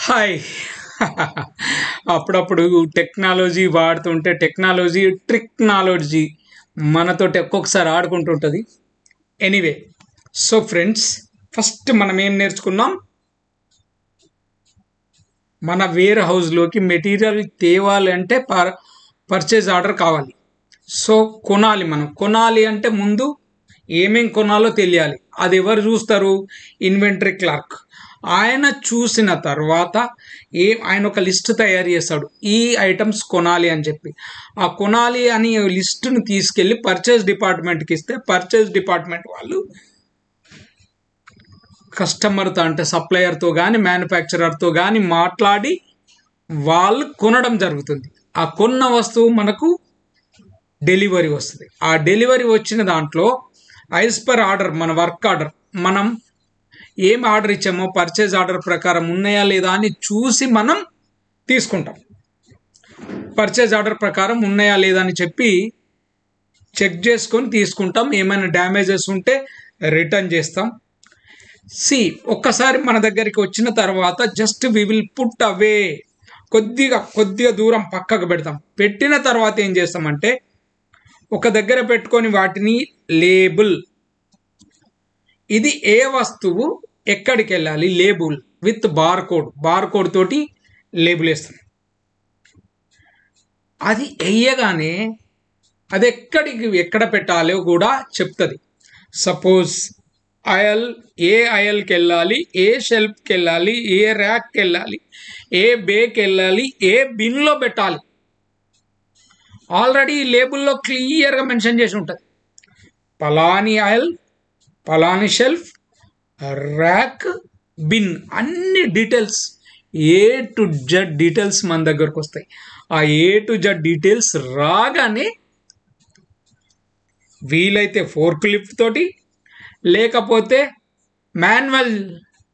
Hi. అప్పుడప్పుడు technology వాడుతుంటే technology ట్రిక్నాలజీ మనతోటి ఒక్కొక్కసారి ఆడుకుంటుంటుంది. ఎనీవే, సో ఫ్రెండ్స్, ఫస్ట్ మనం ఏం నేర్చుకున్నాం? మన వేర్ హౌస్లోకి మెటీరియల్ తేవాలి అంటే పర్చేజ్ ఆర్డర్ కావాలి. సో కొనాలి అంటే ముందు ఏమేం కొనాలో తెలియాలి. అది ఎవరు చూస్తారు? Inventory clerk. ఆయన చూసిన తర్వాత ఆయన ఒక లిస్ట్ తయారు చేస్తాడు, ఈ ఐటమ్స్ కొనాలి అని చెప్పి. ఆ కొనాలి అని లిస్టును తీసుకెళ్ళి పర్చేజ్ డిపార్ట్మెంట్కి ఇస్తే పర్చేజ్ డిపార్ట్మెంట్ వాళ్ళు కస్టమర్తో అంటే సప్లయర్తో కానీ మ్యానుఫ్యాక్చరర్తో కానీ మాట్లాడి వాళ్ళు కొనడం జరుగుతుంది. ఆ కొన్న వస్తువు మనకు డెలివరీ వస్తుంది. ఆ డెలివరీ వచ్చిన దాంట్లో యాజ్ పర్ ఆర్డర్, మన వర్క్ ఆర్డర్, మనం ఏం ఆర్డర్ ఇచ్చామో పర్చేజ్ ఆర్డర్ ప్రకారం ఉన్నాయా లేదా అని చూసి మనం తీసుకుంటాం. పర్చేజ్ ఆర్డర్ ప్రకారం ఉన్నాయా లేదా అని చెప్పి చెక్ చేసుకొని తీసుకుంటాం. ఏమైనా డ్యామేజెస్ ఉంటే రిటర్న్ చేస్తాం. ఒక్కసారి మన దగ్గరికి వచ్చిన తర్వాత just we will put away, కొద్దిగా దూరం పక్కకు పెడతాం. పెట్టిన తర్వాత ఏం చేస్తామంటే ఒక దగ్గర పెట్టుకొని వాటిని లేబుల్, ఇది ఏ వస్తువు ఎక్కడికి వెళ్ళాలి, లేబుల్ విత్ బార్ కోడ్ తోటి లేబుల్ వేస్తాం. అది వేయగానే అది ఎక్కడ పెట్టాలో కూడా చెప్తుంది. సపోజ్ ఏ అయల్కి వెళ్ళాలి, ఏ షెల్ఫ్కి వెళ్ళాలి, ఏ ర్యాక్కి వెళ్ళాలి, ఏ బేకి వెళ్ళాలి, ఏ బిన్లో పెట్టాలి. ఆల్రెడీ లేబుల్లో క్లియర్గా మెన్షన్ చేసి ఉంటుంది. పలాని అయల్, పలాని షెల్ఫ్, ర్యాక్, బిన్, అన్ని details, A to Z details మన దగ్గరకు వస్తాయి. ఆ ఏ టు జెడ్ డీటెయిల్స్ రాగానే వీలైతే ఫోర్క్ లిఫ్ట్ తోటి, లేకపోతే మాన్యువల్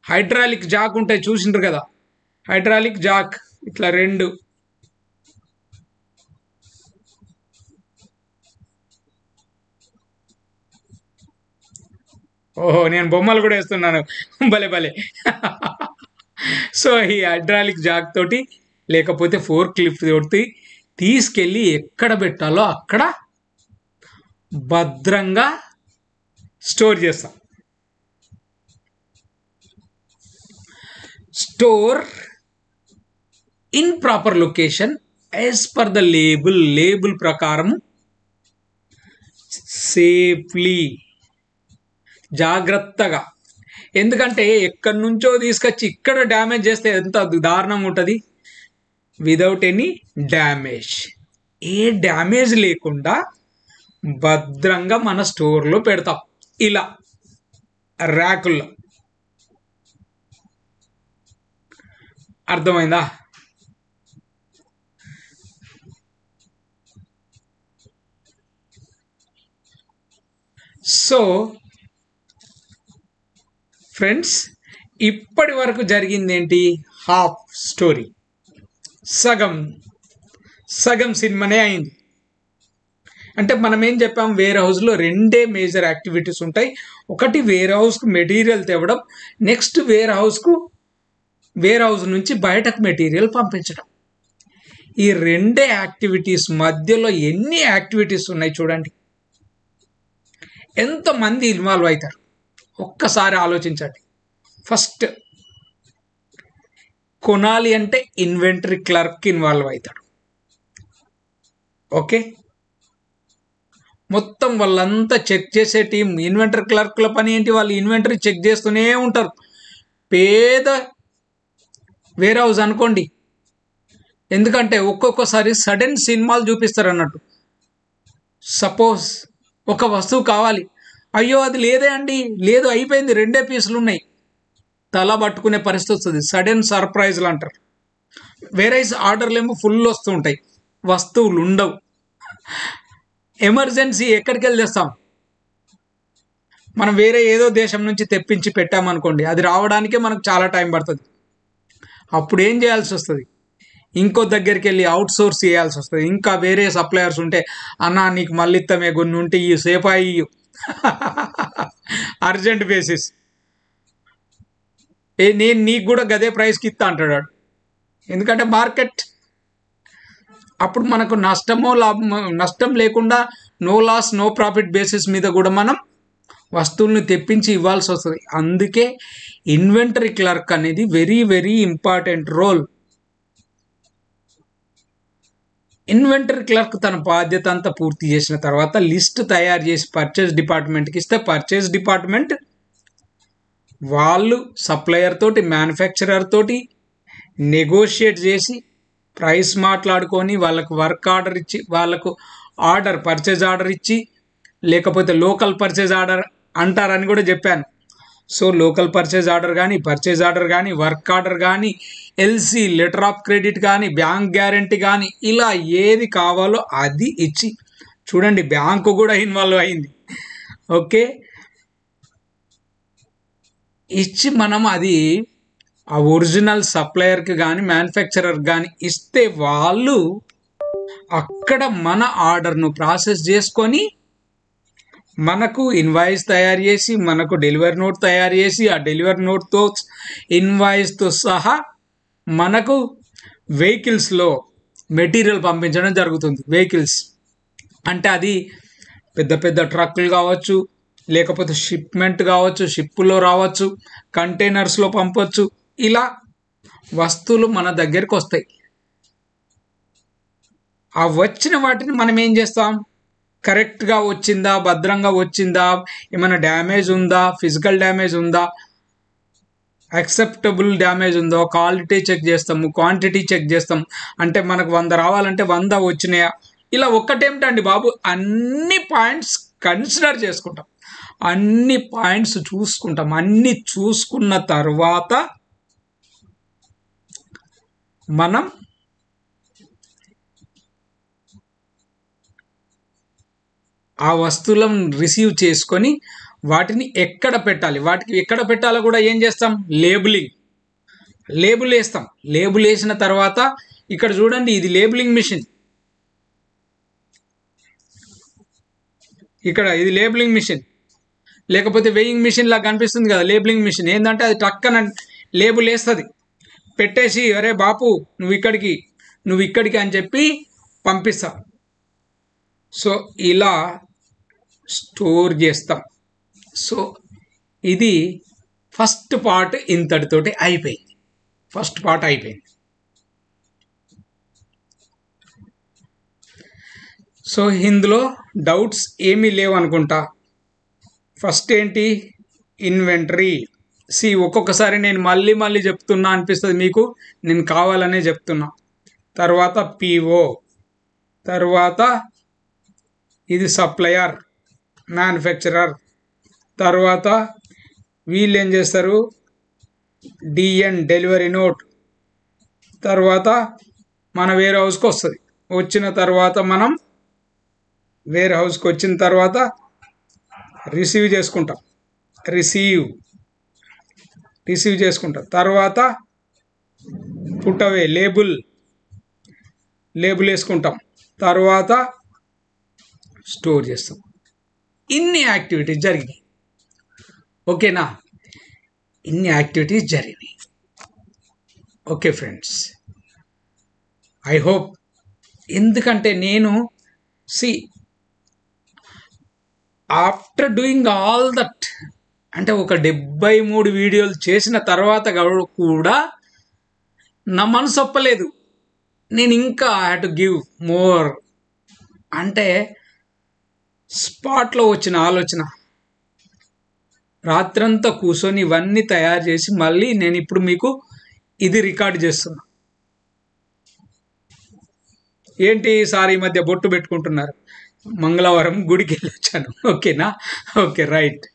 హైడ్రాలిక్ జాక్ ఉంటాయి, చూసిండ్రు కదా, హైడ్రాలిక్ జాక్ ఇట్లా రెండు, ఓహో నేను బొమ్మలు కూడా వేస్తున్నాను, భలే. సో ఈ హైడ్రాలిక్ జాక్ తోటి లేకపోతే ఫోర్క్ లిఫ్ట్ తోటి తీసుకెళ్ళి ఎక్కడ పెట్టాలో అక్కడ భద్రంగా స్టోర్ చేస్తాం. Store in proper location as per the label ప్రకారం సేఫ్లీ, జాగ్రత్తగా. ఎందుకంటే ఎక్కడి నుంచో తీసుకొచ్చి ఇక్కడ డ్యామేజ్ చేస్తే ఎంత దారుణంగా ఉంటుంది. విదౌట్ ఎనీ డ్యామేజ్, ఏ డ్యామేజ్ లేకుండా భద్రంగా మన స్టోర్లో పెడతాం, ఇలా ర్యాకుల్లో. అర్థమైందా? సో ఫ్రెండ్స్, ఇప్పటి వరకు జరిగింది ఏంటి? హాఫ్ స్టోరీ, సగం సినిమానే అయింది. అంటే మనం ఏం చెప్పాం, వేర్ హౌస్లో రెండే మేజర్ యాక్టివిటీస్ ఉంటాయి. ఒకటి వేర్ హౌస్కు మెటీరియల్ తేవడం, నెక్స్ట్ వేర్ హౌస్ నుంచి బయటకు మెటీరియల్ పంపించడం. ఈ రెండే యాక్టివిటీస్ మధ్యలో ఎన్ని యాక్టివిటీస్ ఉన్నాయి చూడండి, ఎంతమంది ఇన్వాల్వ్ అవుతారు ఒక్కసారి ఆలోచించండి. ఫస్ట్ కొనాలి అంటే ఇన్వెంటరీ క్లర్క్ ఇన్వాల్వ్ అవుతాడు. ఓకే, మొత్తం వాళ్ళంతా చెక్ చేసే టీం. ఇన్వెంటరీ క్లర్క్ల పని ఏంటి? వాళ్ళు ఇన్వెంటరీ చెక్ చేస్తూనే ఉంటారు. పేద వేర్ హౌస్ అనుకోండి, ఎందుకంటే ఒక్కొక్కసారి సడన్ సినిమాలు చూపిస్తారు అన్నట్టు. సపోజ్ ఒక వస్తువు కావాలి, అయ్యో అది లేదే అండి, లేదు అయిపోయింది, రెండే పీసులు ఉన్నాయి, తల పట్టుకునే పరిస్థితి వస్తుంది. సడన్ సర్ప్రైజ్లు అంటారు. వేరైజ్ ఆర్డర్లు ఏమో ఫుల్ వస్తూ ఉంటాయి, వస్తువులు ఉండవు. ఎమర్జెన్సీ ఎక్కడికి వెళ్ళి తెస్తాం? మనం వేరే ఏదో దేశం నుంచి తెప్పించి పెట్టామనుకోండి, అది రావడానికే మనకు చాలా టైం పడుతుంది. అప్పుడు ఏం చేయాల్సి వస్తుంది? ఇంకో దగ్గరికి వెళ్ళి అవుట్ సోర్స్ చేయాల్సి వస్తుంది. ఇంకా వేరే సప్లయర్స్ ఉంటే, అన్నా నీకు మళ్ళీ ఇత్తమే, కొన్ని ఉంటే ఈ సేఫా ఇయ్యు, అర్జెంట్ బేసిస్, నేను నీకు కూడా గదే ప్రైస్కి ఇస్తా అంటాడు. ఎందుకంటే మార్కెట్ అప్పుడు మనకు నష్టమో లాభమో, నష్టం లేకుండా no loss no profit basis మీద కూడా మనం వస్తువుల్ని తెప్పించి ఇవ్వాల్సి వస్తుంది. అందుకే ఇన్వెంటరీ క్లర్క్ అనేది very very important role. Inventory clerk తన బాధ్యత అంతా పూర్తి చేసిన తర్వాత లిస్ట్ తయారు చేసి పర్చేస్ డిపార్ట్మెంట్కి ఇస్తే పర్చేస్ డిపార్ట్మెంట్ వాళ్ళు సప్లయర్ తోటి మ్యానుఫ్యాక్చరర్ తోటి నెగోషియేట్ చేసి ప్రైస్ మాట్లాడుకొని వాళ్ళకు వర్క్ ఆర్డర్ ఇచ్చి, వాళ్ళకు పర్చేజ్ ఆర్డర్ ఇచ్చి, లేకపోతే లోకల్ పర్చేజ్ ఆర్డర్ అంటారని కూడా చెప్పాను. సో లోకల్ పర్చేజ్ ఆర్డర్ కానీ వర్క్ ఆర్డర్ కానీ ఎల్సి లెటర్ ఆఫ్ క్రెడిట్ కానీ బ్యాంక్ గ్యారంటీ కానీ ఇలా ఏది కావాలో అది ఇచ్చి, చూడండి బ్యాంకు కూడా ఇన్వాల్వ్ అయింది. ఓకే, ఇచ్చి మనం అది ఆ ఒరిజినల్ సప్లయర్కి కానీ మ్యానుఫ్యాక్చరర్కి కానీ ఇస్తే వాళ్ళు అక్కడ మన ఆర్డర్ను ప్రాసెస్ చేసుకొని మనకు ఇన్వాయిస్ తయారు చేసి, మనకు డెలివరీ నోట్ తయారు చేసి, ఆ డెలివరీ నోట్తో ఇన్వాయిస్తో సహా మనకు వెహికల్స్లో మెటీరియల్ పంపించడం జరుగుతుంది. వెహికల్స్ అంటే అది పెద్ద పెద్ద ట్రక్కులు కావచ్చు, లేకపోతే షిప్మెంట్ కావచ్చు, షిప్పులో రావచ్చు, కంటైనర్స్లో పంపవచ్చు. ఇలా వస్తువులు మన దగ్గరికి వస్తాయి. ఆ వచ్చిన వాటిని మనం ఏం చేస్తాం, కరెక్ట్గా వచ్చిందా, భద్రంగా వచ్చిందా, ఏమైనా డ్యామేజ్ ఉందా, ఫిజికల్ డ్యామేజ్ ఉందా, యాక్సెప్టబుల్ డ్యామేజ్ ఉందో, క్వాలిటీ చెక్ చేస్తాము, క్వాంటిటీ చెక్ చేస్తాం. అంటే మనకు 100 రావాలంటే 100 వచ్చినాయా, ఇలా ఒక్కటేమిటండి బాబు, అన్ని పాయింట్స్ కన్సిడర్ చేసుకుంటాం, అన్ని పాయింట్స్ చూసుకుంటాం. అన్ని చూసుకున్న తర్వాత మనం ఆ వస్తువులను రిసీవ్ చేసుకొని వాటిని ఎక్కడ పెట్టాలి, వాటికి ఎక్కడ పెట్టాలో కూడా ఏం చేస్తాం, లేబుల్ వేస్తాం. లేబుల్ వేసిన తర్వాత ఇక్కడ చూడండి, ఇది లేబులింగ్ మిషన్. ఇక్కడ ఇది లేబులింగ్ మిషన్, లేకపోతే వెయింగ్ మిషన్ లాగా కనిపిస్తుంది కదా. లేబులింగ్ మిషన్ ఏంటంటే అది టక్కన లేబుల్ వేస్తుంది, పెట్టేసి అరే బాపు నువ్వు ఇక్కడికి అని చెప్పి పంపిస్తా. సో ఇలా స్టోర్ చేస్తాం. సో ఇది ఫస్ట్ పార్ట్ ఇంతటితోటి అయిపోయింది. సో ఇందులో డౌట్స్ ఏమీ లేవు అనుకుంటా. ఫస్ట్ ఏంటి, ఇన్వెంటరీ. ఒక్కొక్కసారి నేను మళ్ళీ చెప్తున్నా అనిపిస్తుంది మీకు, నేను కావాలనే చెప్తున్నా. తర్వాత పిఓ, తర్వాత ఇది సప్లయర్ మ్యానుఫ్యాక్చరర్, తర్వాత వీళ్ళు ఏం చేస్తారు, డిఎన్ డెలివరీ నోట్, తర్వాత మన వేర్ హౌస్కి వస్తుంది. వచ్చిన తర్వాత మనం వేర్ హౌస్కి వచ్చిన తర్వాత రిసీవ్ చేసుకుంటాం. తర్వాత పుట్ అవే లేబుల్ వేసుకుంటాం. తర్వాత స్టోర్ చేస్తాం. ఇన్ని యాక్టివిటీస్ జరిగినాయి. ఓకేనా, ఇన్ని యాక్టివిటీస్ జరిగినాయి. Okay friends, I hope. ఎందుకంటే నేను ఆఫ్టర్ డూయింగ్ ఆల్ దట్, అంటే ఒక 73 వీడియోలు చేసిన తర్వాత కూడా నా మనసు ఒప్పలేదు. నేను ఇంకా I have to give more. అంటే స్పాట్లో వచ్చిన ఆలోచన, రాత్రంతా కూర్చొని ఇవన్నీ తయారు చేసి మళ్ళీ నేను ఇప్పుడు మీకు ఇది రికార్డ్ చేస్తున్నా. ఏంటి సార్ ఈ మధ్య బొట్టు పెట్టుకుంటున్నారు, మంగళవారం గుడికి వెళ్ళి వచ్చాను. ఓకేనా, ఓకే రైట్.